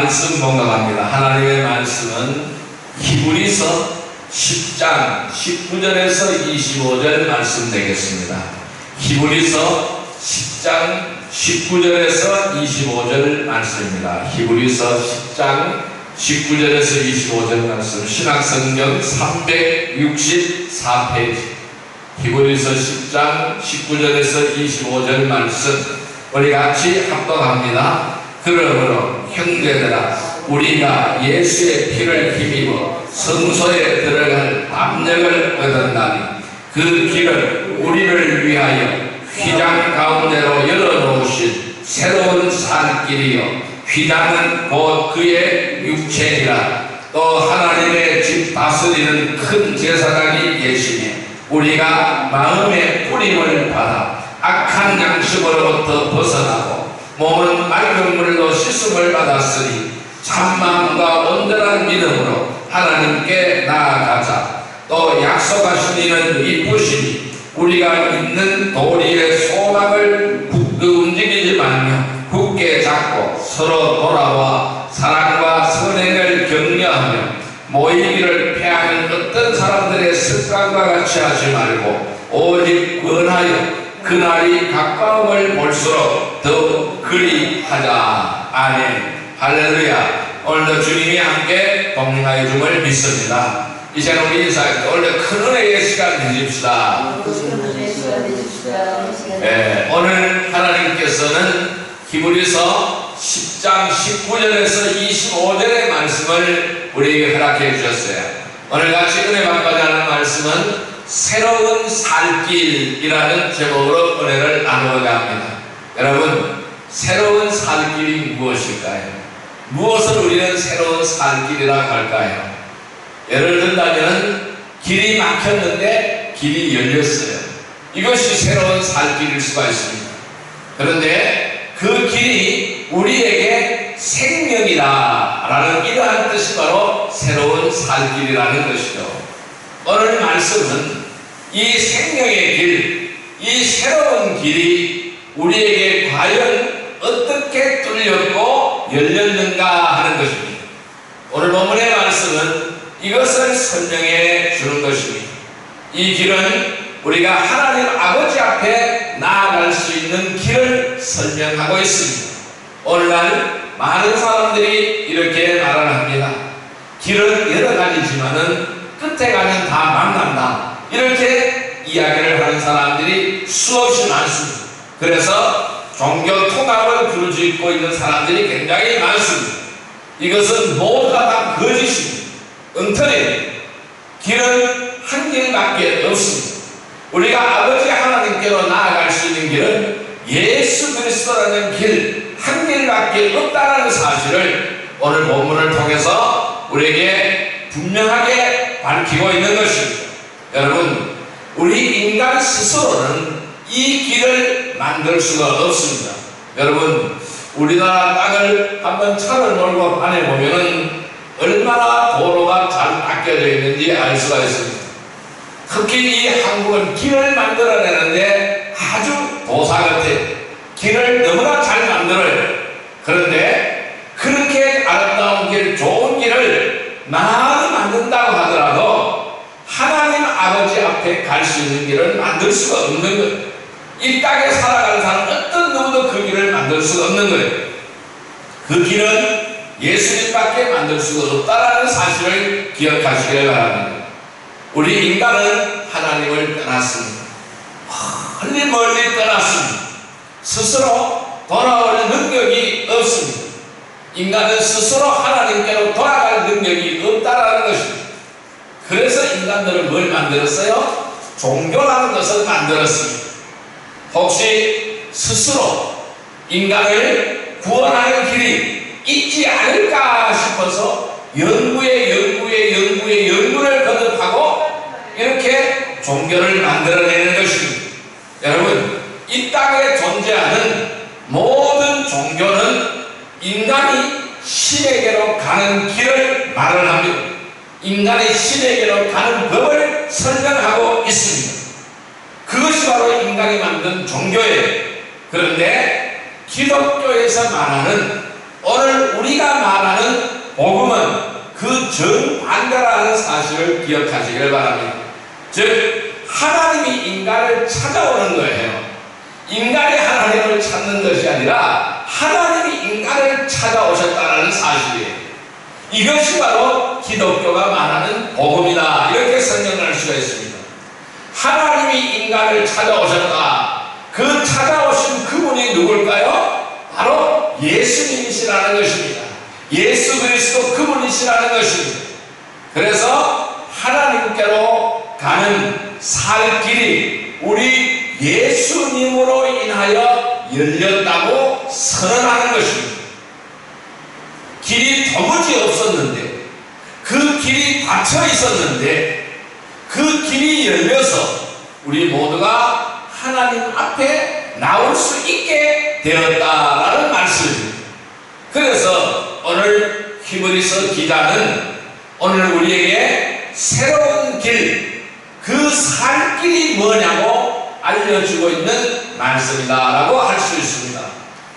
말씀 공감합니다. 하나님의 말씀은 히브리서 10장 19절에서 25절 말씀 되겠습니다. 히브리서 10장 19절에서 25절 말씀입니다. 히브리서 10장 19절에서 25절 말씀, 신약성경 364페이지, 히브리서 10장 19절에서 25절 말씀, 우리 같이 합독합니다. 그러므로 형제들아, 우리가 예수의 피를 힘입어 성소에 들어갈 압력을 얻었나니 그 길을 우리를 위하여 휘장 가운데로 열어놓으신 새로운 산길이요, 휘장은 곧 그의 육체니라. 또 하나님의 집 다스리는 큰 제사장이 계시니 우리가 마음의 뿌림을 받아 악한 양식으로부터 벗어나고 몸은 맑은 물로 씻음을 받았으니 참마음과 온전한 믿음으로 하나님께 나아가자. 또 약속하신 이는 이쁘시니 우리가 있는 도리의 소망을 움직이지 말며 굳게 잡고 서로 돌아와 사랑과 선행을 격려하며 모이기를 피하는 어떤 사람들의 습관과 같이 하지 말고 오직 권하여 그날이 가까움을 볼수록 더욱 그리하자. 아멘. 할렐루야. 오늘도 주님이 함께 동행하여 줌을 믿습니다. 이제는 우리 인사할 때 오늘 큰 은혜의 시간 되십시다. 네, 오늘 하나님께서는 히브리서 10장 19절에서 25절의 말씀을 우리에게 허락해 주셨어요. 오늘 같이 은혜 받고자 하는 말씀은 새로운 살길이라는 제목으로 은혜를 나누고자 합니다. 여러분, 새로운 살길이 무엇일까요? 무엇을 우리는 새로운 살길이라고 할까요? 예를 들자면 길이 막혔는데 길이 열렸어요. 이것이 새로운 살길일 수가 있습니다. 그런데 그 길이 우리에게 생명이다 라는 이러한 뜻이 바로 새로운 살길이라는 것이죠. 오늘 말씀은 이 생명의 길, 이 새로운 길이 우리에게 과연 어떻게 뚫렸고 열렸는가 하는 것입니다. 오늘 본문의 말씀은 이것을 설명해 주는 것입니다. 이 길은 우리가 하나님 아버지 앞에 나아갈 수 있는 길을 설명하고 있습니다. 오늘날 많은 사람들이 이렇게 말을 합니다. 길은 여러 가지지만은 끝에 가면 다 만난다, 이렇게 이야기를 하는 사람들이 수없이 많습니다. 그래서 종교 통합을 부르짖고 있는 사람들이 굉장히 많습니다. 이것은 모두가 다 거짓입니다. 엉터리입니다. 길은 한 길밖에 없습니다. 우리가 아버지 하나님께로 나아갈 수 있는 길은 예수 그리스도라는 길 한 길밖에 없다는 사실을 오늘 본문을 통해서 우리에게 분명하게 밝히고 있는 것입니다. 여러분, 우리 인간 스스로는 이 길을 만들 수가 없습니다. 여러분, 우리나라 땅을 한번 차를 몰고 다녀보면은 얼마나 도로가 잘 닦여져 있는지 알 수가 있습니다. 특히 이 한국은 길을 만들어내는데 아주 도사 같아요. 길을 너무나 잘 만들어요. 그런데 그렇게 아름다운 길, 좋은 길을 많이 만든다고 하더라도 하나님 아버지 앞에 갈 수 있는 길을 만들 수가 없는 거예요. 이 땅에 살아가는 사람 어떤 누구도 그 길을 만들 수가 없는 거예요. 그 길은 예수님밖에 만들 수가 없다는 사실을 기억하시길 바랍니다. 우리 인간은 하나님을 떠났습니다. 멀리 멀리 떠났습니다. 스스로 돌아올 능력이 없습니다. 인간은 스스로 하나님께로 돌아갈 능력이 없다라는 것입니다. 그래서 인간들은 뭘 만들었어요? 종교라는 것을 만들었습니다. 혹시 스스로 인간을 구원하는 길이 있지 않을까 싶어서 연구를 거듭하고 이렇게 종교를 만들어내는 것입니다. 여러분, 이 땅에 존재하는 모든 종교는 인간이 신에게로 가는 길을 말을 합니다. 인간이 신에게로 가는 법을 설명하고 있습니다. 그것이 바로 인간이 만든 종교예요. 그런데 기독교에서 말하는, 오늘 우리가 말하는 복음은 그 정반대라는 사실을 기억하시길 바랍니다. 즉 하나님이 인간을 찾아오는 거예요. 인간이 하나님을 찾는 것이 아니라 하나님이 인간을 찾아오셨다는 사실이에요. 이것이 바로 기독교가 말하는 복음이다, 이렇게 설명할 수가 있습니다. 하나님이 인간을 찾아오셨다. 그 찾아오신 그분이 누굴까요? 바로 예수님이시라는 것입니다. 예수 그리스도 그분이시라는 것입니다. 그래서 하나님께로 가는 살 길이 우리 예수님으로 인하여 열렸다고 선언하는 것입니다. 길이 도무지 없었는데, 그 길이 닫혀 있었는데 그 길이 열려서 우리 모두가 하나님 앞에 나올 수 있게 되었다라는 말씀입니다. 그래서 오늘 히브리서 기자는 오늘 우리에게 새로운 길, 그 살 길이 뭐냐고 알려주고 있는 말씀이다라고 할 수 있습니다.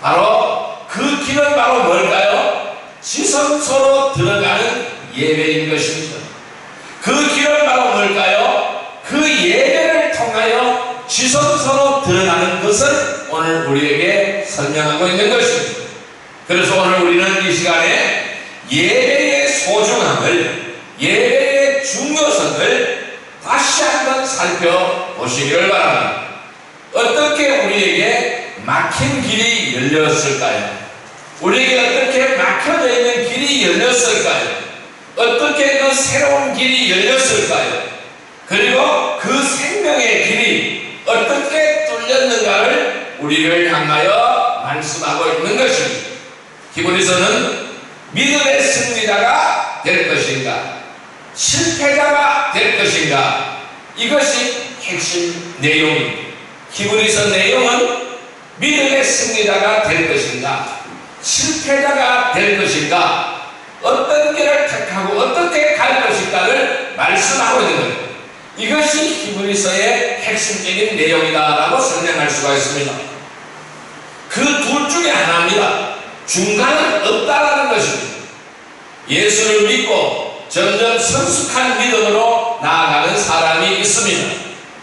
바로 그 길은 바로 뭘까요? 지성소로 들어가는 예배인 것입니다. 그 길은 바로 뭘까요? 그 예배를 통하여 지성소로 들어가는 것을 오늘 우리에게 설명하고 있는 것입니다. 그래서 오늘 우리는 이 시간에 예배의 소중함을, 예배의 중요성을 다시 한번 살펴보시기를 바랍니다. 어떻게 우리에게 막힌 길이 열렸을까요? 우리에게 어떻게 막혀져 있는 길이 열렸을까요? 어떻게 그 새로운 길이 열렸을까요? 그리고 그 생명의 길이 어떻게 뚫렸는가를 우리를 향하여 말씀하고 있는 것입니다. 히브리서는 믿음의 승리자가 될 것인가, 실패자가 될 것인가, 이것이 핵심 내용입니다. 히브리서 내용은 믿음의 승리자가 될 것인가, 실패자가 될 것인가, 어떤 길을 택하고 어떻게 갈 것인가를 말씀하고 있는 거예요. 이것이 히브리서의 핵심적인 내용이다라고 설명할 수가 있습니다. 그 둘 중에 하나입니다. 중간은 없다라는 것입니다. 예수를 믿고 점점 성숙한 믿음으로 나아가는 사람이 있습니다.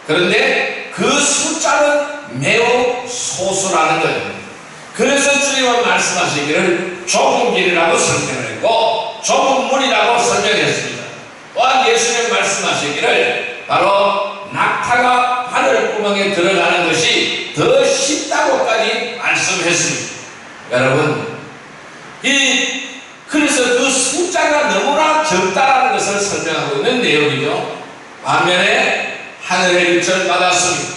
그런데 그 숫자는 매우 소수라는 거예요. 그래서 주님은 말씀하시기를 좁은 길이라고 설명했고 좁은 문이라고 설명했습니다. 또한 예수님 말씀하시기를 바로 낙타가 바늘구멍에 들어가는 것이 더 쉽다고까지 말씀했습니다. 여러분, 그래서 그 숫자가 너무나 적다라는 것을 설명하고 있는 내용이죠. 반면에 하늘의 빛을 받았습니다.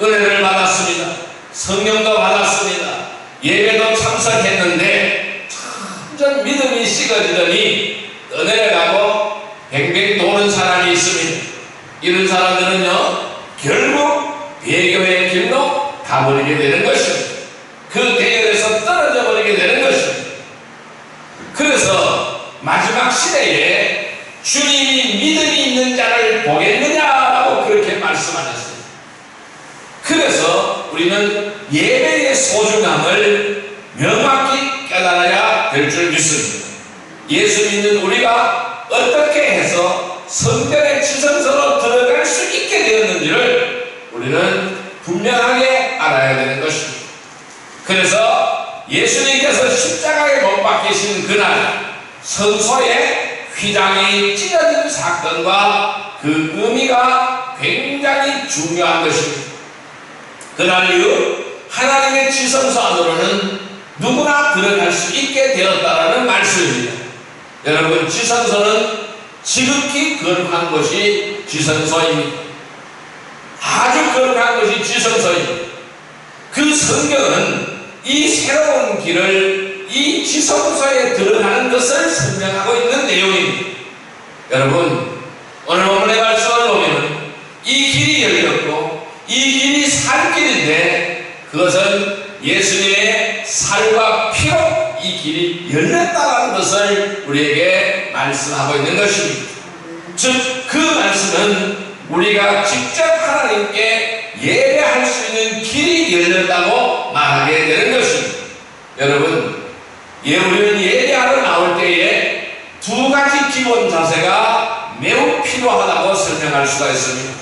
은혜를 받았습니다. 성령도 받았습니다. 예배도 참석했는데 점점 믿음이 식어지더니 떠내려가고 뱅뱅 도는 사람이 있습니다. 이런 사람들은요, 결국 배교의 길로 가버리게 되는 것입니다. 그 대열에서 떨어져 버리게 되는 것입니다. 그래서 마지막 시대에 주님이 믿음이 있는 자를 보겠느냐라고 그렇게 말씀하셨습니다. 그래서 우리는 예배의 소중함을 명확히 깨달아야 될 줄 믿습니다. 예수 믿는 우리가 어떻게 해서 성전의 지성소로 들어갈 수 있게 되었는지를 우리는 분명하게 알아야 되는 것입니다. 그래서 예수님께서 십자가에 못 박히신 그날 성소의 휘장이 찢어진 사건과 그 의미가 굉장히 중요한 것입니다. 그날 이후 하나님의 지성소 안으로는 누구나 들어갈 수 있게 되었다라는 말씀입니다. 여러분, 지성소는 지극히 거룩한 것이 지성소입니다. 아주 거룩한 것이 지성소입니다. 그 성경은 이 새로운 길을, 이 지성소에 들어가는 것을 설명하고 있는 내용입니다. 여러분, 오늘 본문의 말씀을 보면 이 길이 열렸고 이 길이 살 길인데 그것은 예수님의 살과 피로 이 길이 열렸다는 것을 우리에게 말씀하고 있는 것입니다. 즉, 그 말씀은 우리가 직접 하나님께 예배할 수 있는 길이 열렸다고 말하게 되는 것입니다. 여러분, 우리는 예배하러 나올 때에 설명할 수가 있습니다.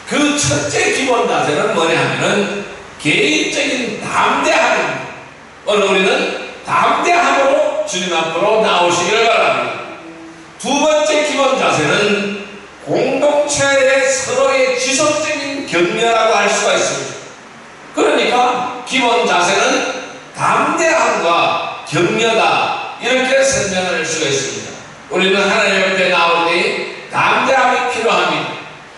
그 첫째 기본 자세는 뭐냐 하면은 개인적인 담대함입니다. 오늘 우리는 담대함으로 주님 앞으로 나오시기를 바랍니다. 두 번째 기본 자세는 공동체의 서로의 지속적인 격려라고 할 수가 있습니다. 그러니까 기본 자세는 담대함과 격려다, 이렇게 설명할 수가 있습니다. 우리는 하나님 앞에 나올 때 담대함이 필요합니다.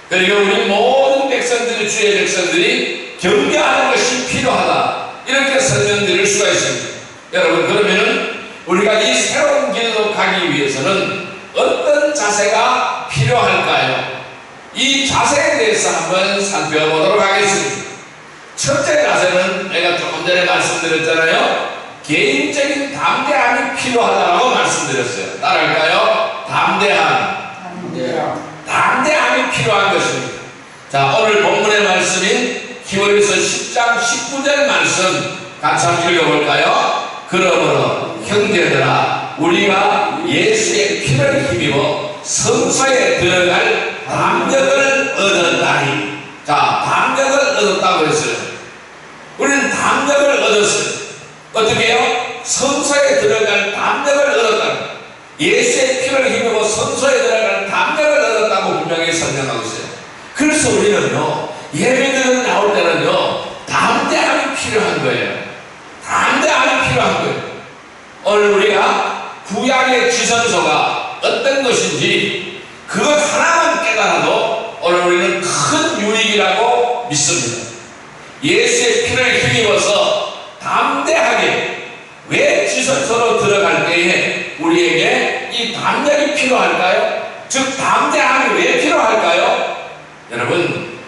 그리고 우리 모든 백성들이, 주의 백성들이 격려하는 것이 필요하다, 이렇게 설명드릴 수가 있습니다. 여러분, 그러면은 우리가 이 새로운 길로 가기 위해서는 어떤 자세가 필요할까요? 이 자세에 대해서 한번 살펴보도록 하겠습니다. 첫째 자세는 내가 조금 전에 말씀드렸잖아요. 개인적인 담대함이 필요하다고 말씀드렸어요. 따라할까요? 담대함이 필요한 것입니다. 자, 오늘 본문의 말씀인 히브리서 10장 19절 말씀 같이 한번 읽어볼까요? 그러므로 형제들아, 우리가 예수의 피를 힘입어 성소에 들어갈 담력을 얻었다니. 자, 담력을 얻었다고 했어요. 우리는 담력을 얻었어요. 어떻게 해요? 성소에 들어갈 담력을 얻었다니. 예수의 피를 힘입어 성소에 들어갈 담력을 얻었다고 분명히 설명하고 있어요. 그래서 우리는요, 예배드리는 나올 때는요, 담대함이 필요한 거예요. 담대함이 필요한 거예요. 오늘 우리가 구약의 지선서가 어떤 것인지 그것 하나만 깨달아도 오늘 우리는 큰 유익이라고 믿습니다. 예수의 피를 힘입어서 담대하게, 왜 지선서로 들어갈 때에 우리에게 이 담력이 필요할까요? 즉 담대함이 왜 필요할까요? 여러분,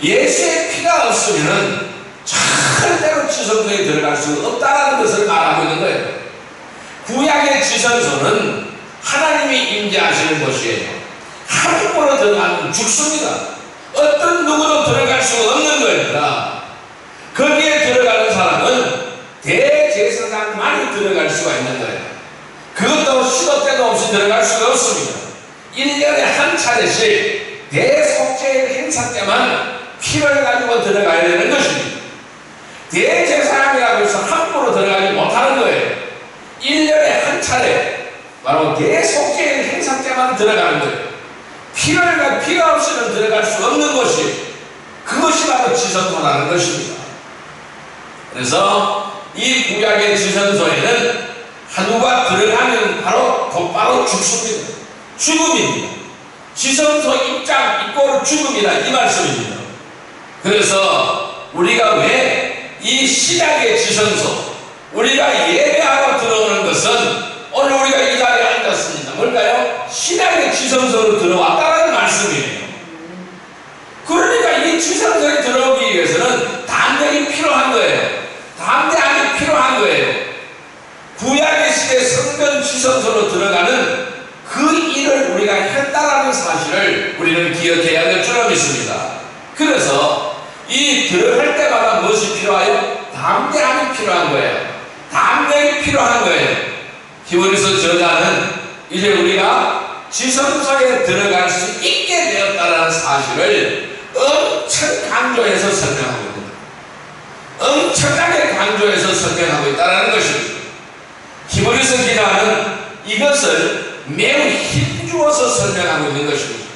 예수의 피가 없으면 절대로 지선서에 들어갈 수 없다는 것을 말하고 있는 거예요. 구약의 지선서는 하나님이 임재하시는 곳이에요. 함부로 들어가면 죽습니다. 어떤 누구도 들어갈 수 없는 겁니다. 거기에 들어가는 사람은 대제사장만이 들어갈 수가 있는 거예요. 그것도 시도 때도 없이 들어갈 수가 없습니다. 1년에 한 차례씩 대속죄의 행사 때만 피를 가지고 들어가야 되는 것입니다. 대제사장이라고 해서 함부로 들어가지 못하는 거예요. 1년에 한 차례, 바로 대속죄의 행사 때만 들어가는 거예요. 피가 없이는 들어갈 수 없는 것이, 그것이 바로 지선서라는 것입니다. 그래서 이 구약의 지선서에는 한우가 들어가면 곧바로 죽습니다. 죽음입니다. 지선서 입장 이꼬르 죽음이다, 이 말씀입니다. 그래서 우리가 왜 이 신약의 지선서, 우리가 예배하러 들어오는 것은, 오늘 우리가 이 자리에 앉았습니다. 뭘까요? 신약의 지선서로 들어왔다는 말씀이에요. 그러니까 이 지선서에 들어오기 위해서는 담력이 필요한 거예요. 담대함이 필요한 거예요. 구약의 시대 성전 지선서로 들어가는 그 일을 우리가 했다라는 사실을 우리는 기억해야 될 줄 믿습니다. 그래서 이 들어갈 때마다 무엇이 필요해요? 담대함이 필요한 거예요. 담력이 필요한 거예요. 히브리서 저자는 이제 우리가 지선서에 들어갈 수 있게 되었다는 사실을 엄청 강조해서 설명하고 있습니다. 엄청나게 강조해서 설명하고 있다는 것입니다. 히브리서 기자는 이것을 매우 힘주어서 설명하고 있는 것입니다.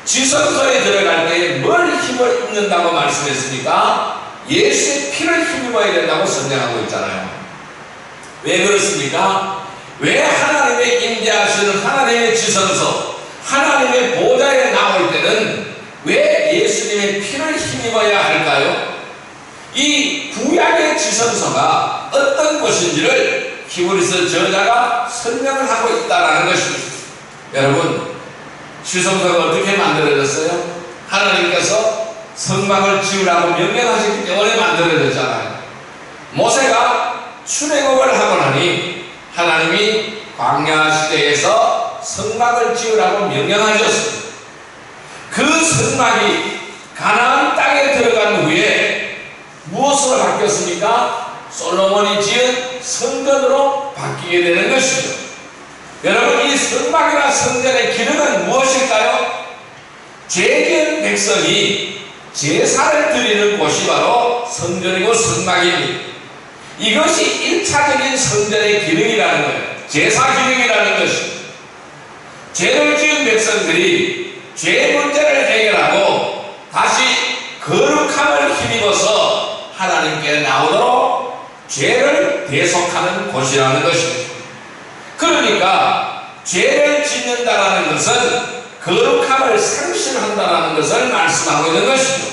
지선서에 들어갈 때 뭘 힘을 입는다고 말씀했습니까? 예수의 피를 힘입어야 된다고 설명하고 있잖아요. 왜 그렇습니까? 왜 하나님의 임재하시는 하나님의 지선서, 하나님의 보좌에 나올 때는 왜 예수님의 피를 힘입어야 할까요? 이 구약의 지선서가 어떤 것인지를 히브리서 저자가 설명을 하고 있다는 것입니다. 여러분, 지성소가 어떻게 만들어졌어요? 하나님께서 성막을 지으라고 명령하셨기 때문에 만들어졌잖아요. 모세가 출애굽을 하고 나니 하나님이 광야 시대에서 성막을 지으라고 명령하셨습니다. 그 성막이 가나안 땅에 들어간 후에 무엇으로 바뀌었습니까? 솔로몬이 지은 성전으로 바뀌게 되는 것이죠. 여러분, 이 성막이나 성전의 기능은 무엇일까요? 죄지은 백성이 제사를 드리는 곳이 바로 성전이고 성막입니다. 이것이 1차적인 성전의 기능이라는 거예요. 제사 기능이라는 것입니다. 죄를 지은 백성들이 죄 문제를 해결하고 다시 거룩함을 힘입어서 하나님께 나오도록 죄를 대속하는 곳이라는 것입니다. 그러니까 죄를 짓는다라는 것은 거룩함을 상실한다라는 것을 말씀하고 있는 것이죠.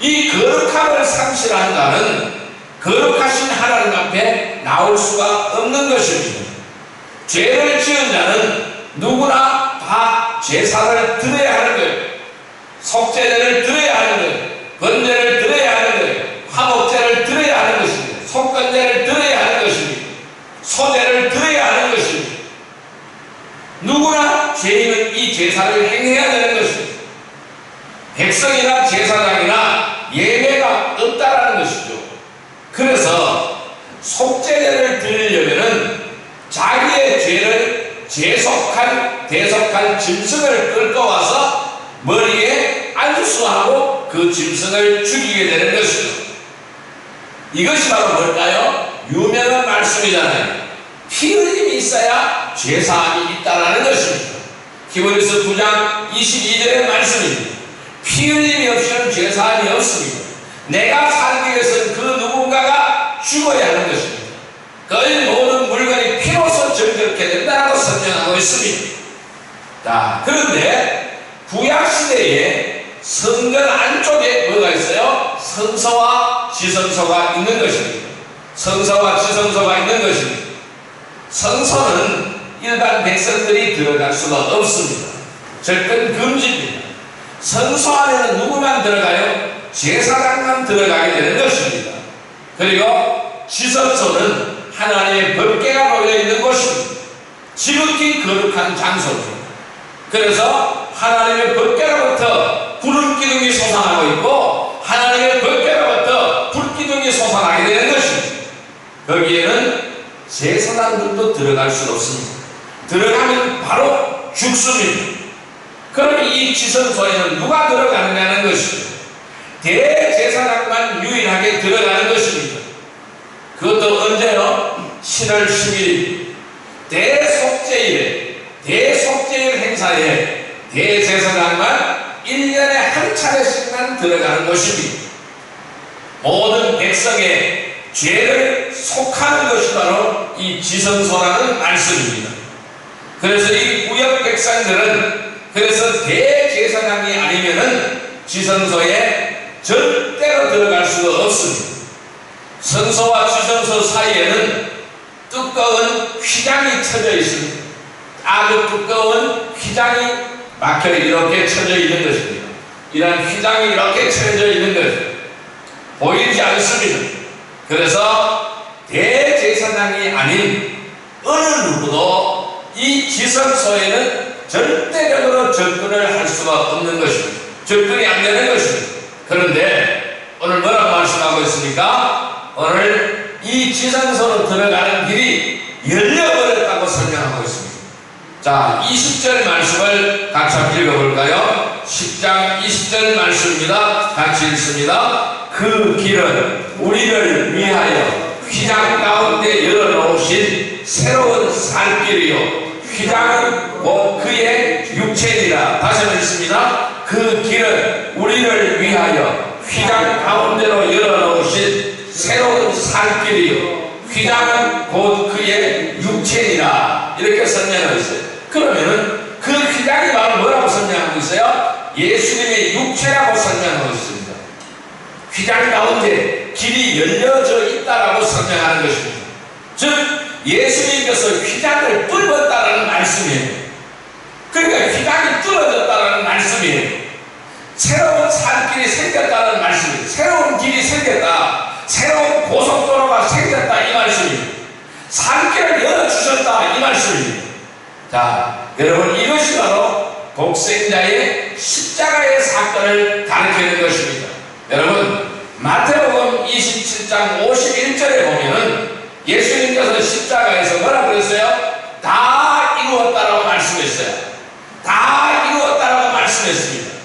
이 거룩함을 상실한다는 거룩하신 하나님 앞에 나올 수가 없는 것입니다. 죄를 지은 자는 누구나 다 제사를 드려야 하는 거예요. 속죄제를 드려야 하는 거예요. 번제를 드려야 하는 거예요. 화목제를 드려야 하는 것입니다. 속건제를 드려야 하는 것입니다. 소제를 드려야 하는 것입니다. 누구나 죄인은 이 제사를 행해야 되는 것입니다. 백성이나 제사장이나 예외가 없다라는 것이죠. 그래서 속죄제를 드리려면은 자기의 죄를 대속할 짐승을 끌고 와서 머리에 안수하고 그 짐승을 죽이게 되는 것이죠. 이것이 바로 뭘까요? 유명한 말씀이잖아요. 피 흘림이 있어야 죄사함이 있다라는 것입니다. 히브리서 9장 22절의 말씀입니다. 피 흘림이 없이는 죄사함이 없습니다. 내가 살기 위해서는 그 누군가가 죽어야 하는 것입니다. 거의 모든 물건이 피로서 정결케 된다고 설명하고 있습니다. 자, 그런데 구약시대에 성전 안쪽에 뭐가 있어요? 성소와 지성소가 있는 것입니다. 성소와 지성소가 있는 것입니다. 성소는 일반 백성들이 들어갈 수가 없습니다. 절대 금지입니다. 성소 안에는 누구만 들어가요? 제사장만 들어가게 되는 것입니다. 그리고 지성소는 하나님의 법궤가 놓여있는 곳입니다. 지극히 거룩한 장소입니다. 그래서 하나님의 법궤로부터 구름기둥이 솟아나고 있고 하나님의 법궤로부터 불기둥이 솟아나게 되는 것입니다. 거기에는 제사장들도 들어갈 수 없습니다. 들어가면 바로 죽습니다. 그럼 이 지성소에는 누가 들어가느냐는 것입니다. 대제사장만 유일하게 들어가는 것입니다. 그것도 언제요? 7월 10일 대속죄일 행사에 대제사장만 1년에 한 차례씩만 들어가는 것입니다. 모든 백성의 죄를 속하는 것이 바로 이 지성소라는 말씀입니다. 그래서 이 구약 백성들은 그래서 대제사장이 아니면은 지성소에 절대로 들어갈 수가 없습니다. 성소와 지성소 사이에는 두꺼운 휘장이 쳐져 있습니다. 아주 두꺼운 휘장이 막혀 이렇게 쳐져 있는 것입니다. 이런 휘장이 이렇게 쳐져 있는 것입니다. 보이지 않습니다. 그래서 대제사장이 아닌 어느 누구도 이 지성소에는 절대적으로 접근을 할 수가 없는 것입니다. 접근이 안 되는 것입니다. 그런데 오늘 뭐라고 말씀하고 있습니까? 오늘 이 지성소로 들어가는 길이 열려버렸다고 설명하고 있습니다. 자, 20절 말씀을 같이 한번 읽어볼까요? 10장 20절 말씀입니다. 같이 읽습니다. 그 길은 우리를 위하여 휘장 가운데 열어놓으신 새로운 살길이요 휘장은 곧 그의 육체니라. 다시 한번 읽습니다. 그 길은 우리를 위하여 휘장 가운데로 열어놓으신 새로운 살길이요 휘장은 곧 그의 육체니라. 이렇게 설명하고 있어요. 그러면은 그 휘장이 바로 뭐라고 설명하고 있어요? 예수님의 육체라고 설명하고 있습니다. 휘장 가운데 길이 열려져 있다라고 설명하는 것입니다. 즉 예수님께서 휘장을 뚫었다라는 말씀이에요. 그러니까 휘장이 뚫어졌다라는 말씀이에요. 새로운 살길이 생겼다는 말씀이에요. 새로운 길이 생겼다. 새로운 고속도로가 생겼다 이 말씀이에요. 살길을 열어주셨다 이 말씀입니다. 자, 여러분 이것이 바로 독생자의 십자가의 사건을 가리키는 것입니다. 여러분 마태복음 27장 51절에 보면은 예수님께서 십자가에서 뭐라 그랬어요? 다 이루었다라고 말씀했어요. 다 이루었다라고 말씀했습니다.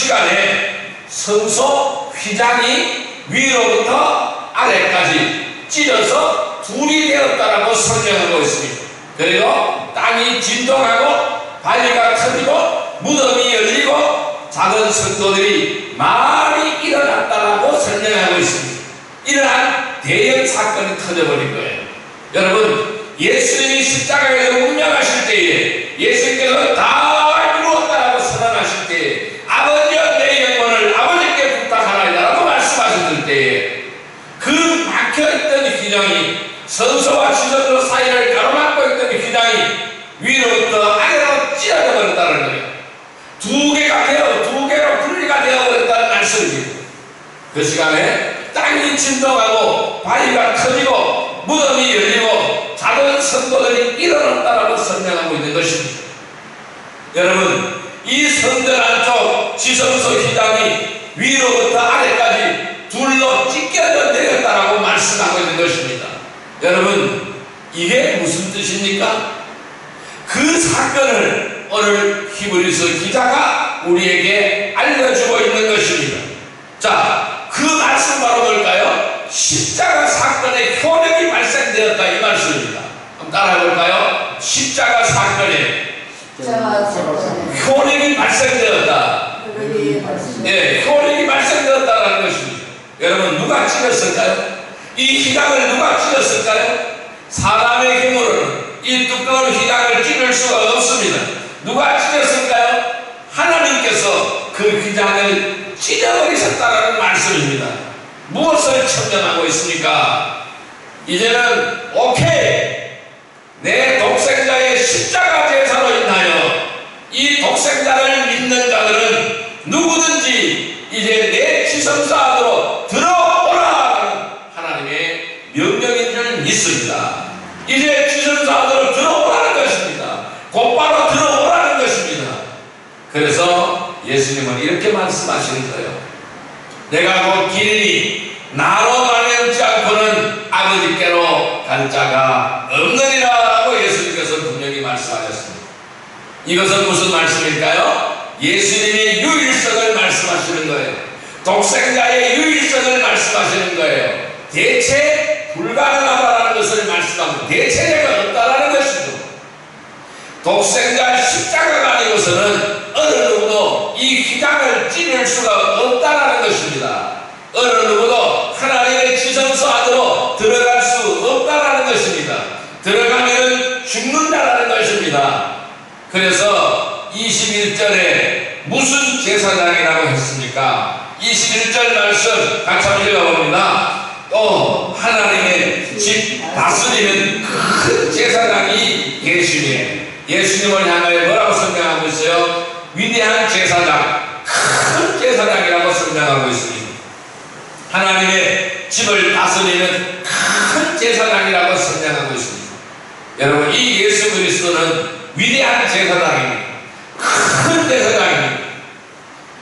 시간에 성소 휘장이 위로부터 아래까지 찢어서 둘이 되었다라고 설명하고 있습니다. 그리고 땅이 진동하고 바위가 터지고 무덤이 열리고 작은 성도들이 많이 일어났다라고 설명하고 있습니다. 이러한 대형 사건이 터져버린 거예요. 여러분, 예수님이 십자가에서 운명하실 때에 예수님께서 다 이루었다라고 선언하실 때에 아버지여 내 영혼을 아버지께 부탁하나이다라고 말씀하셨을 때에 그 막혀있던 휘장이 성소와 지성소 사이를 가로막고 있던 휘장이 위로부터 아래로 찢어져 버렸다는 거예요. 두 개로 분리가 되어버렸다는 말씀입니다. 그 시간에 땅이 진동하고 바위가 터지고 무덤이 열리고 작은 성도들이 일어났다라고 설명하고 있는 것입니다. 여러분, 이 성전 안쪽 지성소 휘장이 위로부터 아래까지 둘로 찢겨져 내렸다라고 말씀하고 있는 것입니다. 여러분, 이게 무슨 뜻입니까? 그 사건을 오늘 히브리서 기자가 우리에게 알려주고 있는 것입니다. 자, 그 말씀 바로 뭘까요? 십자가 사건의 효력이 발생되었다, 이 말씀입니다. 한번 따라해 볼까요? 십자가 사건에 효력이 발생되었다. 네, 효력이 발생되었다는 것입니다. 여러분, 누가 찢었을까요? 이 휘장을 누가 찢었을까요? 사람의 힘으로는 이 두꺼운 휘장을 찢을 수가 없습니다. 누가 찢었을까요? 하나님께서 그 휘장을 찢어버리셨다는 말씀입니다. 무엇을 천명하고 있습니까? 이제는 오케이, 내 독생자의 십자가 제사로 인하여 이 독생자를 믿는 자들은 누구든지 이제 내 지성소 안으로 들어오라는 하나님의 명령인 줄 믿습니다. 이제 지성소 안으로 들어오라는 것입니다. 곧바로 들어오라는 것입니다. 그래서 예수님은 이렇게 말씀하시는 거예요. 내가 곧 길이니 나로 말하지 않고는 아버지께로 갈 자가 없느니라 라고 예수님께서 분명히 말씀하셨습니다. 이것은 무슨 말씀일까요? 예수님의 유일성을 말씀하시는 거예요. 독생자의 유일성을 말씀하시는 거예요. 대체 불가능하다는 것을 말씀하고 대체제가 없다라는 것이죠. 독생자 십자가가 아니고서는 어느 누구도 이 휘장을 찢을 수가 없다라는 것입니다. 어느 누구도 하나님의 지성소 안으로 들어갈 수 없다라는 것입니다. 들어가면 죽는다라는 것입니다. 그래서 21절에 무슨 제사장이라고 했습니까? 21절 말씀 같이 한번 읽어봅니다. 또 하나님의 집 다스리는 큰 제사장이 예수님. 예수님을 향하여 뭐라고 설명하고 있어요? 위대한 제사장, 큰 제사장이라고 설명하고 있습니다. 하나님의 집을 다스리는 큰 제사장이라고 설명하고 있습니다. 여러분, 이 예수 그리스도는 위대한 제사장입니다. 큰 제사장입니다.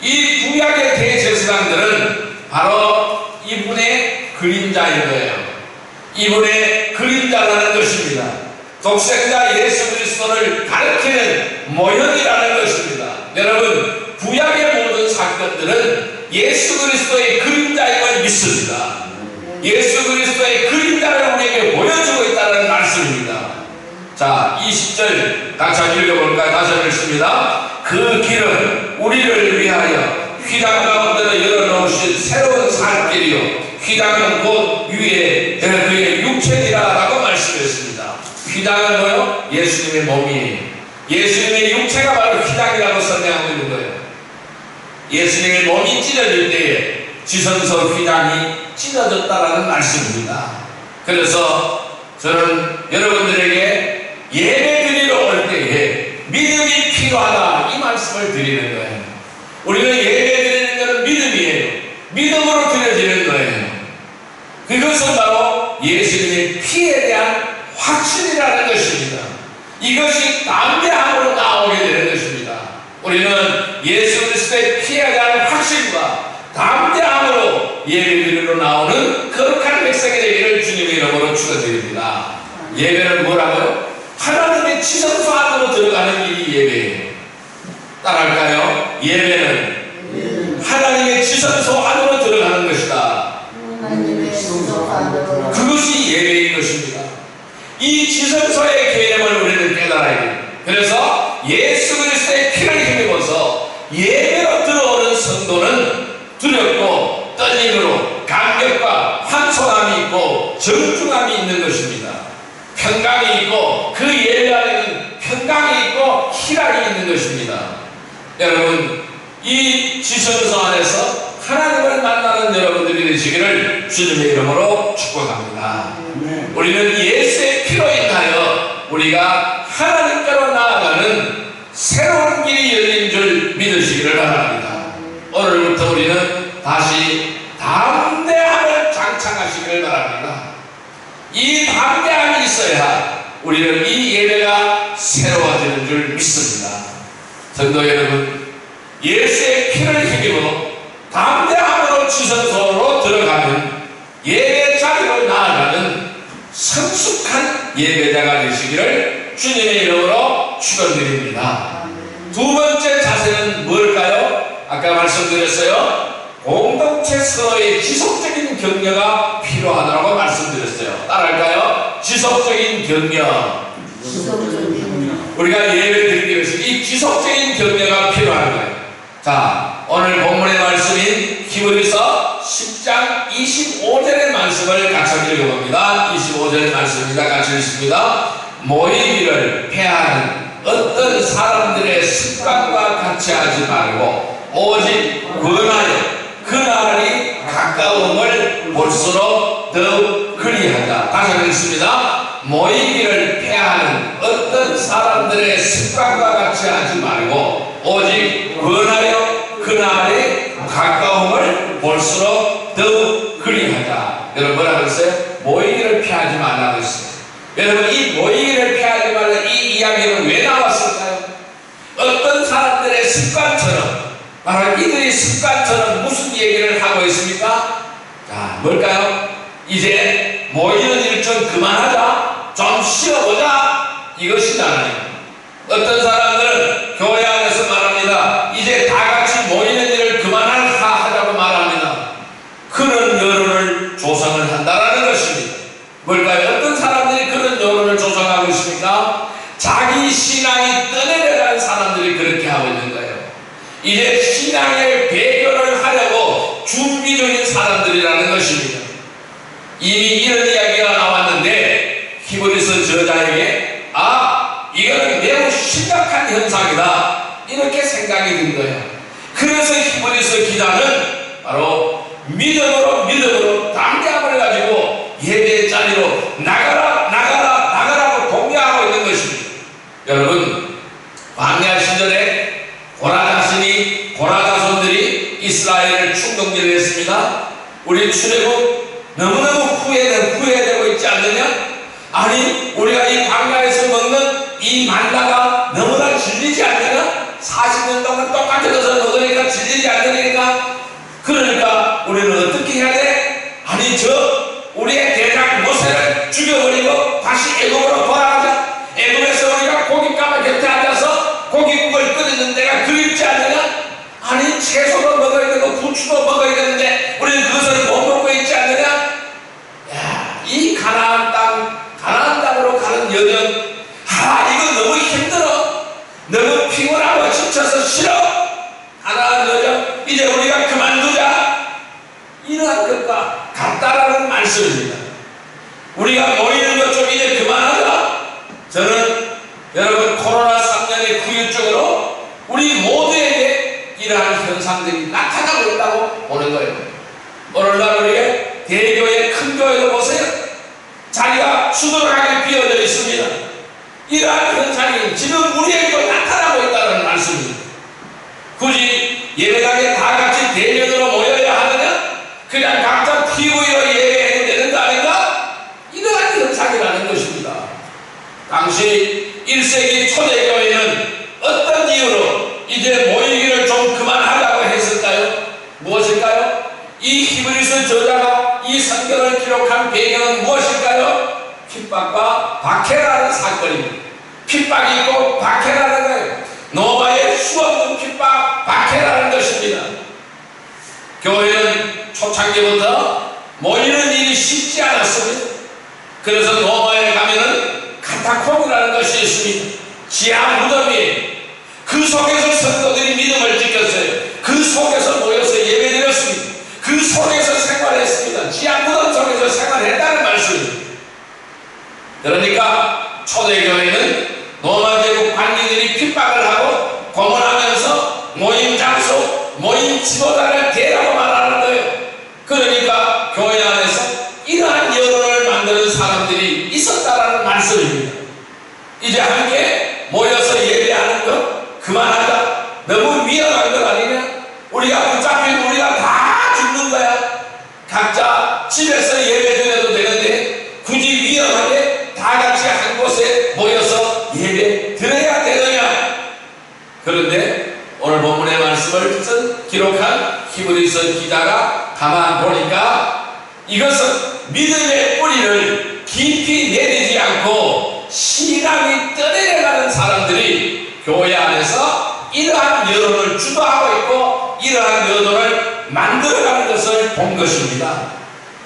이 구약의 대제사장들은 바로 이분의 그림자인 거예요. 이분의 그림자라는 것입니다. 독생자 예수 그리스도를 가리키는 모형이라는 것입니다. 여러분, 구약의 모든 사건들은 예수 그리스도의 그림자임을 믿습니다. 예수 그리스도의 그림자를 우리에게 보여주고 있다는 말씀입니다. 자, 20절 같이 한번 읽어볼까요? 다시 한번 읽습니다. 그 길은 우리를 위하여 휘장 가운데로 열어놓으신 새로운 살길이요 휘장은 곧 위에 그의 육체니라 라고 말씀했습니다. 휘장은 뭐요? 예수님의 몸이에요. 예수님의 육체가 바로 휘장이라고 설명하고 있는 거예요. 예수님의 몸이 찢어질 때에 지성소 휘장이 찢어졌다라는 말씀입니다. 그래서 저는 여러분들에게 예배 드리러 올 때에 믿음이 필요하다 이 말씀을 드리는 거예요. 우리는 예배 드리는 것은 믿음이에요. 믿음으로 드려지는 거예요. 그것은 바로 예수님의 피에 대한 확신이라는 것입니다. 이것이 담대함으로 나오게 되는 것입니다. 우리는 예수 그리스도의 피에 대한 확신과 담대함으로 예배드리러 나오는 거룩한 백성이 되기를 주님의 이름으로 축원드립니다. 예배는 뭐라고요? 하나님의 지성소 안으로 들어가는 일이 예배예요. 따라할까요? 예배는 지성소 안으로 들어가는 것이다. 그것이 예배인 것입니다. 이 지성소의 개념을 우리는 깨달아야 됩니다. 그래서 예수 그리스도의 피를 힘입어서 예배로 들어오는 성도는 두렵고 떨림으로 감격과 환송함이 있고 정중함이 있는 것입니다. 평강이 있고 그 예배 안에는 평강이 있고 희락이 있는 것입니다. 여러분, 이 지성소 안에서 하나님을 만나는 여러분들이 되시기를 주님의 이름으로 축복합니다. 우리는 예수의 피로 인하여 우리가 하나님께로 나아가는 새로운 길이 열린 줄 믿으시기를 바랍니다. 오늘부터 우리는 다시 담대함을 장착하시기를 바랍니다. 이 담대함이 있어야 우리는 이 예배가 새로워지는 줄 믿습니다. 성도 여러분, 예수의 피를 힘입어 담대함으로 지성소로 들어가는 예배 자리로 나아가는 성숙한 예배자가 되시기를 주님의 이름으로 축원드립니다. 두 번째 자세는 뭘까요? 아까 말씀드렸어요. 공동체 서로의 지속적인 격려가 필요하다고 말씀드렸어요. 따라할까요? 지속적인 격려. 우리가 예배 드리기 위해서 이 지속적인 격려가 필요한 거예요. 자, 오늘 본문의 말씀인 히브리서 10장 25절의 말씀을 같이 읽어봅니다. 25절의 말씀입니다. 같이 읽습니다. 모이기를 폐하는 어떤 사람들의 습관과 같이 하지 말고 오직 권하여 그날이 가까움을 볼수록 더욱 그리하다. 다시 읽습니다. 모이기를 폐하는 어떤 사람들의 습관과 같이 하지 말고 오직 권하여 그날의 가까움을 볼수록 더욱 그리하다. 여러분 뭐라고 했어요? 모이기를 피하지 말라고 했어요. 여러분, 이 모이기를 피하지 말라 이 이야기는 왜 나왔을까요? 어떤 사람들의 습관처럼, 바로 이들의 습관처럼 무슨 얘기를 하고 있습니까? 자, 뭘까요? 이제 모이는 일 좀 그만하자, 좀 쉬어보자, 이것이잖아요. 어떤 사람들은 교회 안에서 말합니다. 이제 다 같이 모이는 일을 그만하자고 말합니다. 그런 여론을 조성을 한다라는 것입니다. 뭘까요? 어떤 사람들이 그런 여론을 조성하고 있습니까? 자기 신앙이 떠내려간 사람들이 그렇게 하고 있는 거예요. 이제 신앙의 배교를 하려고 준비 중인 사람들이라는 것입니다. 이미 이런 이야기가 나왔는데 히브리서 저자에게 이거는 매우 심각한 현상이다, 이렇게 생각이 든 거예요. 그래서 히브리서 기자는 바로 믿음으로 담대함을 가지고 예배의 자리로 나가라고 공개하고 있는 것입니다. 여러분, 광야 시절에 고라자손들이 이스라엘을 충동질을 했습니다. 우리 출애굽 너무너무 후회되고 있지 않느냐? 아니, 우리가 이 광야에서 먹는 이 만나가 너무나 질리지 않느냐? 40년 동안 똑같이 넣어서 먹으니까 질리지 않으니까. 그러니까 우리는 어떻게 해야 돼? 아니, 우리의 대장 모세를 죽여버리고 다시 애굽으로 돌아가자. 애굽에서 우리가 고깃가마 곁에 앉아서 고깃국을 끓이는 데가 그립지 않느냐? 아니, 채소도 먹어야 되고 부추도 먹어야 되는데 우리는 그것을 못 먹고 있지 않느냐? 야, 이 가나안 땅으로 가는 여정, 이거 너무 힘들어, 너무 피곤하고 지쳐서 싫어, 가나안 여정 이제 우리가 그만두자, 이러한 것과 같다라는 말씀입니다. 우리가 모이는 것 좀 이제 그만하자. 저는 여러분, 코로나 3년의 후유증으로 우리 모두에게 이러한 현상들이 나타나고 있다고 보는 거예요. 오늘날 우리의 대교회, 큰 교회도 보세요. 자리가 수두룩하게 비어져 있습니다. 이러한 현상이 지금 우리에게도 나타나고 있다는 말씀입니다. 굳이 예배당에 다 같이 대면으로 모여야 하느냐? 그냥 각자 TV로 예배해도 되는 거 아닌가? 이러한 현상이라는 것입니다. 당시 1세기 초대교회는 어떤 이유로 이제 모이기를 좀 그만하라고 했을까요? 무엇일까요? 이 히브리서 저자가 이 성경을 기록한 배경은 무엇일까요? 핍박과 박해라는 사건입니다. 핍박이 있고 박해라는 거예요. 노바의 수없는 핍박, 박해라는 것입니다. 교회는 초창기부터 모이는 일이 쉽지 않았습니다. 그래서 로마에 가면은 카타콤이라는 것이 있습니다. 지하 무덤이, 그 속에서 성도들이 믿음을 지켰어요. 그 속에서 모여서 예배드렸습니다. 그 속에서 생활했습니다. 지하 무덤 속에서 생활했다는 말씀입니다. 그러니까 초대교회는 로마 제국 관리들이 핍박을 하고 고문하면서 모임 장소, 모임 지도자를 대라고 말하는 거예요. 그러니까 교회 안에서 이러한 여론을 만드는 사람들이 있었다라는 말씀입니다. 이제 함께 모여서 예배하는 것 그만하자. 너무 위험한 것 아니냐? 우리가 붙잡히면 우리가 다 죽는 거야. 각자 집에서 예배 드려도 되는데 굳이 위험하게 다 같이 한 곳에 모여서 예배 드려야 되느냐? 그런데 오늘 본문의 말씀을 기록한 히브리서 기자가 가만 보니까 이것은 믿음의 뿌리를 깊이 내리지 않고 신앙이 떠내려가는 사람들이 교회 안에서 이러한 여론을 주도하고 있고 이러한 여론을 만들어가는 것을 본 것입니다.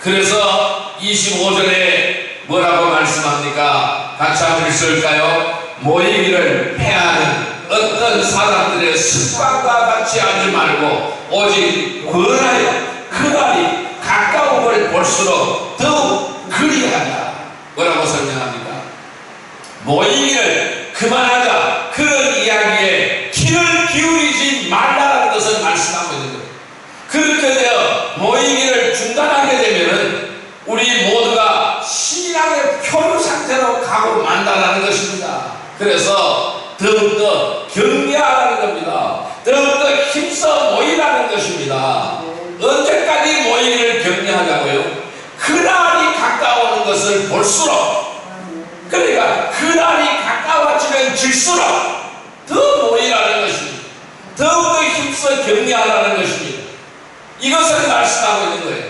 그래서 25절에 뭐라고 말씀합니까? 같이 한번 읽을까요? 모이기를 패하는 어떤 사람들의 습관과 같이 하지 말고 오직 권하여 그날이 가까움을 볼수록 더욱 그리하자. 뭐라고 설명합니까? 모이기를 그만하자. 그런 이야기에 귀를 기울이지 말라는 것을 말씀하고 있는 거예요. 그렇게 되어 모이기를 중단하게 되면은 우리 모두가 신앙의 표류 상태로 가고 만다라는 것입니다. 그래서 더욱더 경계하라는 겁니다. 더욱더 힘써 모이라는 것입니다. 언제까지 모이기를 격려하자고요? 그날이 가까워오는 것을 볼수록, 그러니까 그날이 가까워지면 질수록 더 모이라는 것입니다. 더욱더 힘써 격려하라는 것입니다. 이것을 말씀하고 있는 거예요.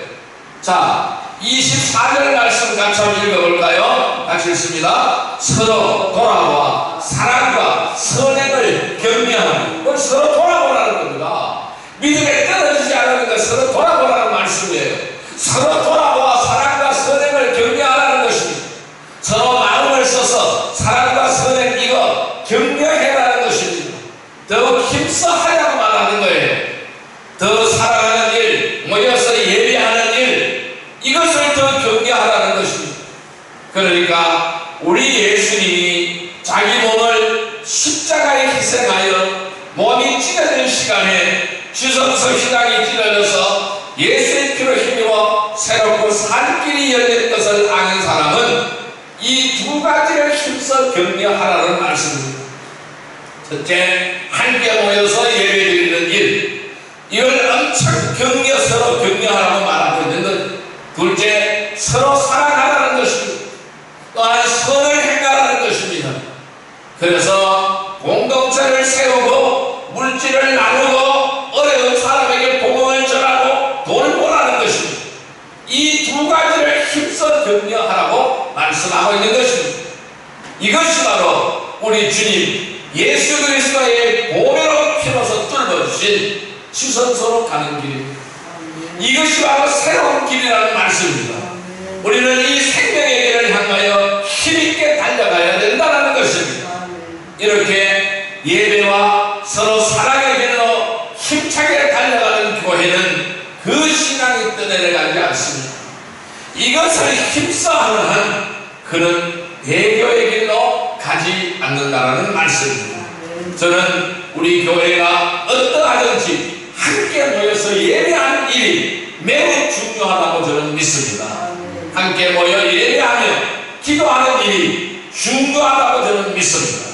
자, 24절 말씀 같이 한번 읽어볼까요? 같이 읽습니다. 서로 돌아보아 사랑과 선행을 격려하는, 그걸 서로 돌아보라는 겁니다. 믿음에 떨어지지 않는 것, 서로 돌아보라는 말씀이에요. 서로 돌아보아 사랑과 선행을 격려하라는 것입니다. 서로 마음을 써서 사랑과 선행 이거 격려해라는 것입니다. 더욱 힘써 하라고 말하는 거예요. 더 사랑하는 일, 모여서 예배하는 일, 이것을 더 격려하라는 것입니다. 그러니까 우리 예수님이 자기 몸을 십자가에 희생하여 몸이 찢어진 시간에 주성서 휘장이 찢어져서 예수의 피로 힘입어 새롭고 살 길이 열린 것을 아는 사람은 이 두 가지를 힘써 격려하라는 말씀입니다. 첫째, 함께 모여서 예배드리는 일, 이걸 엄청 서로 격려하라고 말하고 있는 것. 둘째, 서로 사랑하라는 것입니다. 또한 선을 행하라는 것입니다. 그래서 공동체를 세우고 물질을 나누고 어려운 사람에게 복음을 전하고 돌보라는 것입니다. 이 두 가지를 힘써 격려하라고 말씀하고 있는 것입니다. 이것이 바로 우리 주님 예수 그리스도의 보배로 피로서 뚫어주신 지성소로 가는 길입니다. 이것이 바로 새로운 길이라는 말씀입니다. 우리는 이 생명의 길을 향하여 힘있게 달려가야 된다는 것입니다. 이렇게 예배와 서로 사랑의 길로 힘차게 달려가는 교회는 그 신앙이 떠내려가지 않습니다. 이것을 힘써 하는 한 그는 대교의 길로 가지 않는다는 말씀입니다. 저는 우리 교회가 어떠하든지 함께 모여서 예배하는 일이 매우 중요하다고 저는 믿습니다. 함께 모여 예배하며 기도하는 일이 중요하다고 저는 믿습니다.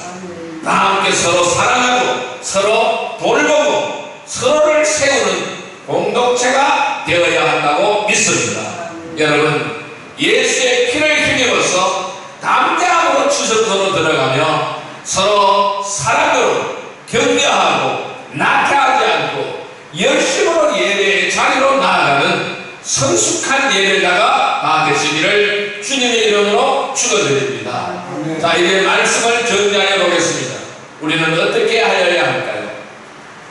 다 함께 서로 사랑하고 서로 돌보고 서로를 세우는 공동체가 되어야 한다고 믿습니다. 여러분, 예수의 피를 힘입어서 담대함으로 주성소로 들어가며 서로 사랑으로 격려하고 낙하하지 않고 열심으로 예배의 자리로 나아가는 성숙한 예배자가 다 되시기를 주님의 이름으로 축원드립니다. 자, 이제 말씀을 정리하여 보겠습니다. 우리는 어떻게 하여야 할까요?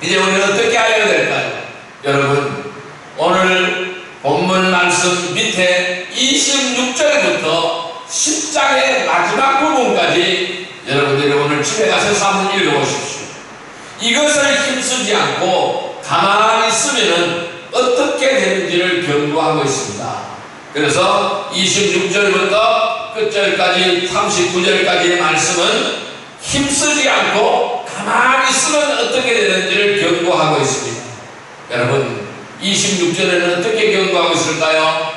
이제 우리는 어떻게 하여야 될까요? 여러분, 옆에 가셔서 한번 읽어보십시오. 이것을 힘쓰지 않고 가만히 쓰면은 어떻게 되는지를 경고하고 있습니다. 그래서 26절부터 끝절까지 39절까지의 말씀은 힘쓰지 않고 가만히 쓰면 어떻게 되는지를 경고하고 있습니다. 여러분, 26절에는 어떻게 경고하고 있을까요?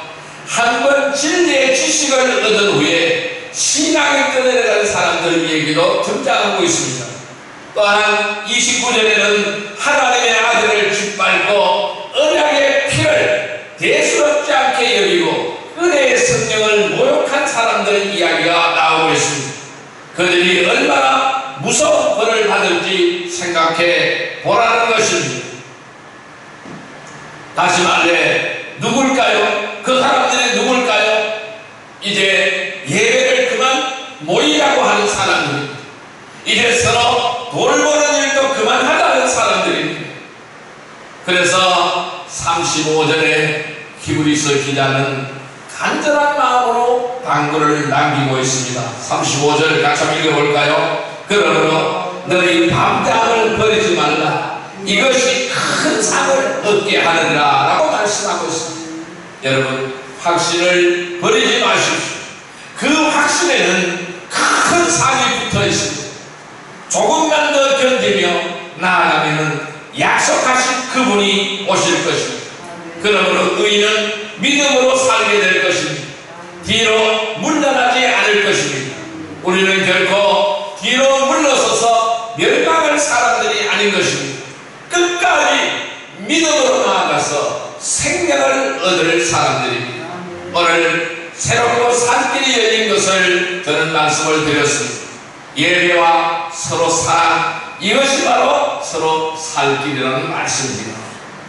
한번 진리의 지식을 얻은 후에 신앙에 떠내려가는 사람들 얘기도 등장하고 있습니다. 또한 29절에는 하나님의 아들을 짓밟고 언약의 피를 대수롭지 않게 여기고 은혜의 성령을 모욕한 사람들의 이야기가 나오고 있습니다. 그들이 얼마나 무서운 벌을 받을지 생각해 보라는 것입니다. 다시 말해 누굴까요? 그 사람들이 누굴까요? 이제 예배를 그만 모이라고 하는 사람들입니다. 이제 서로 돌보는 일도 그만하자는 사람들입니다. 그래서 35절에 히브리서 기자는 간절한 마음으로 당부를 남기고 있습니다. 35절 같이 한번 읽어볼까요? 그러므로 너희 밤잠을 버리지 말라. 이것이 큰 상을 얻게 하느니라 라고 말씀하고 있습니다. 여러분, 확신을 버리지 마십시오. 그 확신에는 큰 상이 붙어 있습니다. 조금만 더 견디며 나아가면 약속하신 그분이 오실 것입니다. 그러므로 의인은 믿음으로 살게 될 것입니다. 뒤로 물러나지 않을 것입니다. 우리는 결코 뒤로 물러서서 멸망할 사람들이 아닌 것입니다. 끝까지 믿음으로 나아가서 생명을 얻을 사람들입니다. 오늘 새롭고 산 길이 열린 것을 저는 말씀을 드렸습니다. 예배와 서로 사랑, 이것이 바로 서로 살 길이라는 말씀입니다.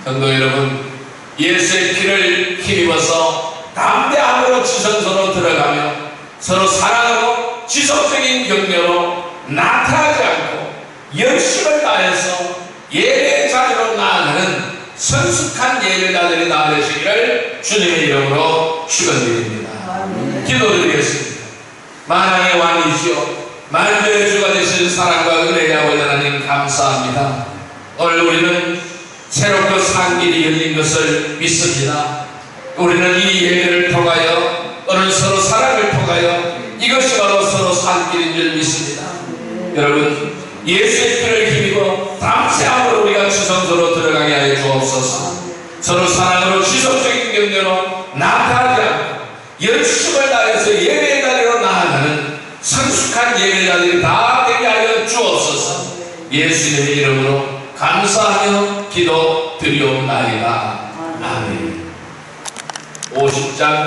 성도 여러분, 예수의 피를 힘입어서 담대함으로 지성소로 들어가며 서로 사랑으로 지속적인 격려로 나타나지 않고 열심을 다해서 예배의 자리로 나아가는 성숙한 예배자들이 나아되시기를 주님의 이름으로 축원드립니다. 기도드리겠습니다. 만왕의 왕이시여 만주의 주가 되신 사랑과 은혜의 아버지 하나님 감사합니다. 오늘 우리는 새롭고 산 길이 열린 것을 믿습니다. 우리는 이 예배를 통하여 오늘 서로 사랑을 통하여 이것이 바로 서로 산 길인 줄 믿습니다. 여러분, 예수의 피를 힘입어 담대함으로 우리가 지성소로 들어가게 하여 주옵소서. 서로 사랑으로 지속적인 격려로 나타나지 않고 열심을 다해서 예배의 자리로 나아가는 성숙한 예배자들이 다 되게 하여 주옵소서. 예수님의 이름으로 감사하며 기도 드리옵나이다. 아멘. 50장